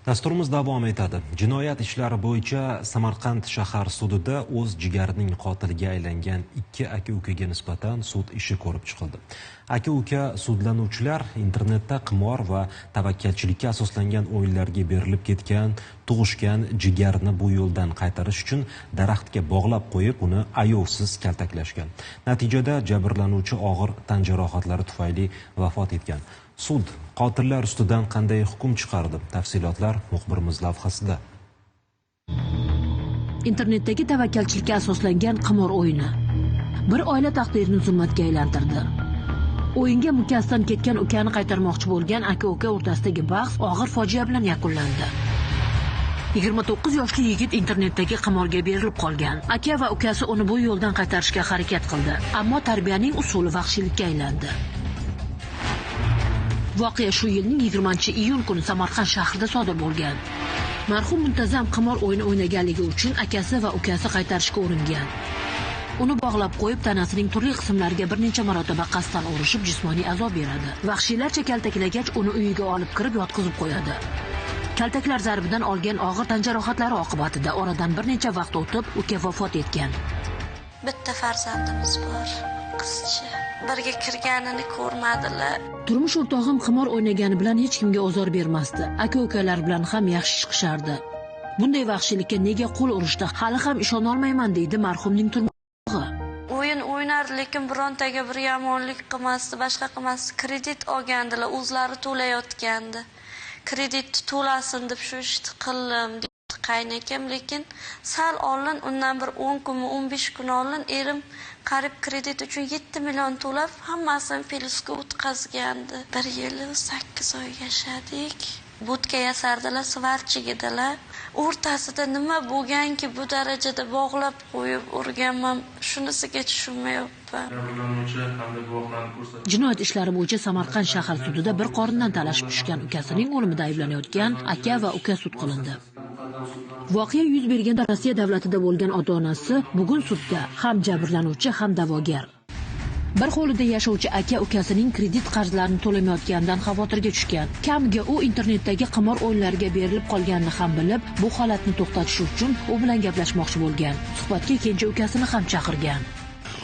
Dasturimiz davom etadi. Jinoyat ishlari bo'yicha Samarqand shahar sudida o'z jigarining qotiliga aylangan ikki aka-ukaga nisbatan sud ishi ko'rib chiqildi. Aka-uka sudlanuvchilar internetda qimor va tavakkalchilikka asoslangan o'yinlarga berilib ketgan, tug'ishgan jigarni bu yo'ldan qaytarish uchun daraxtga bog'lab qo'yib, uni ayovsiz kaltaklashgan. Natijada jabrlanuvchi og'ir tan jarohatlari tufayli vafot etgan. Sud qotillar ustidan qanday hukm chiqardi? Tafsilotlar muxbirimiz lavhasida. Internetdagi tavakkalchilikka asoslangan qimor o'yini bir oila taqdirini zulmatga aylantirdi. O'yinga mukkasidan ketgan ukani qaytarmoqchi bo'lgan aka-uka o'rtasidagi bahs og'ir fojia bilan yakunlandi. 29 yoshli yigit internetdagi qimorga berilib qolgan. Aka va ukasi uni bu yo'ldan qaytarishga harakat qildi, ammo tarbiyaning usuli vahshiylikka aylandi. Voqea shu yilning 20-iyun kuni Samarqand shahrida sodir bo'lgan. Marhum muntazam qimor o'yini o'ynaganligi uchun akasi va ukasi qaytarishga uringan. Uni bog'lab qo'yib, tanasining turli qismlariga bir necha marotaba qasddan urishib, jismoniy azob beradi. Vahshiylarcha kaltaklagach, uni uyiga olib kirib yotqizib qo'yadi. Kaltaklar zarbidan olgan og'ir tan jarohatlari oqibatida oradan bir necha vaqt o'tib, uka vafot etgan. Bitta farzandimiz bor, qizcha. Birga kirganini ko'rmadilar. Turmush o'rtog'im qimor o'ynagani bilan hech kimga ozor bermasdi. Aka-ukalar bilan ham yaxshi chiqishardi. Bunday vahshiylikka nega qo'l urishdi? Hali ham ishona olmayman deydi marhumning turmug'i. O'yin o'ynardi, lekin birontaga bir yomonlik qilmasdi, boshqa qilmasdi. Kredit olgandilar, o'zlari to'layotgandi. Kreditni to'lasin deb shu ishni qildim. Qaynakam, lekin sal oldin undan bir 10 kunmi 15 kun oldin erim qarib kredit uchun 7 million to'lab hammasini filsga o'tkazgandi. 1 yil 8 oy yashadik. Budka yasardilar, svarchigidalar. O'rtasida nima bo'lganki bu darajada bog'lab qo'yib urganman, shunisiga tushunmayapman. Jinoyat ishlari bo'yicha Samarqand shahar sudida bir qorindan talashib tushgan ukasining o'limida ayblanayotgan aka va uka sud qilindi. Voqea yuz bergan Rossiya davlatida bo'lgan ota-onasi bugun sudda ham jabrlanuvchi ham da'vogar. Bir hovlida yashovchi aka ukasining kredit qarzlarini to'lamayotganidan xavotirga tushgan. Kamiga u internetdagi qimor o'yinlariga berilib qolganini ham bilib, bu holatni to'xtatish uchun u bilan gaplashmoqchi bo'lgan. Suhbatga kenja ukasini ham chaqirgan.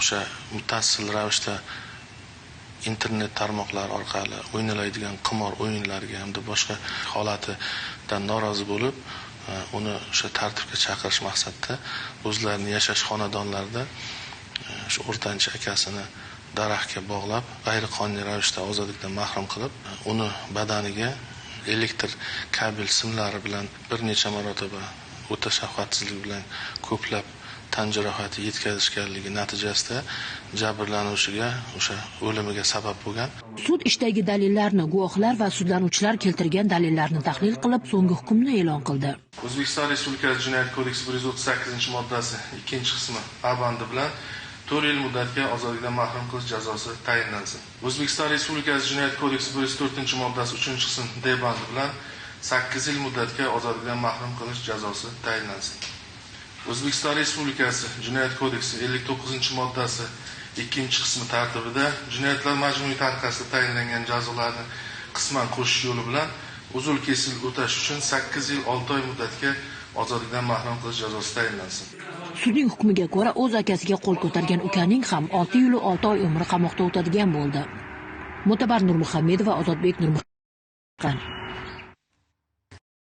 O'sha muttasil ravishda internet tarmoqlari orqali o'ynaladigan qimor o'yinlariga hamda boshqa holatidan norozi bo'lib, uni o'sha tartibga chaqirish maqsadida o'zlarining yashash xonadonlarida shu o'rtancha akasini daraxtga bog'lab, g'ayriqonuniy ravishda ozodlikdan mahrum qilib, uni badaniga elektr kabel simlari bilan bir necha marotaba o'ta shafqatsizlik bilan ko'plab tan jarohati yetkazishganligi natijasida jabrlanuvchiga o'sha o'limiga sabab bo'lgan. Sud ishdagi dalillarni, guvohlar va sudlanuvchilar keltirgan dalillarni tahlil qilib, so'nggi hukmni e'lon qildi. O'zbekiston Respublikasi Jinoyat kodeksi 138-moddasi 2-qismi A bandi bilan 4 yil muddatga ozodlikdan mahrum qilish jazosi tayinlansin. O'zbekiston Respublikasi Jinoyat kodeksi 104-moddasi 3-qism D bandi bilan 8 yil muddatga ozodlikdan mahrum qilish jazosi tayinlansin. O'zbekiston Respublikasi Jinoyat kodeksi 59-moddasi 2-qismi tartibida jinoyatlar majmuiy tariqasida tayinlangan jazolarni qisman qo'shish yo'li bilan uzul-kesil o'tash uchun 8 yil 6 oy muddatga ozodlikdan mahrum qilish jazosi tayinlansin. Sudning hukmiga ko'ra o'z akasiga qo'l ko'targan ukaning ham 6 yil 6 oy umri qamoqda o'tadigan bo'ldi. Mo'tabar Nurmuhammedova, Ozodbek Nurmuhammedov.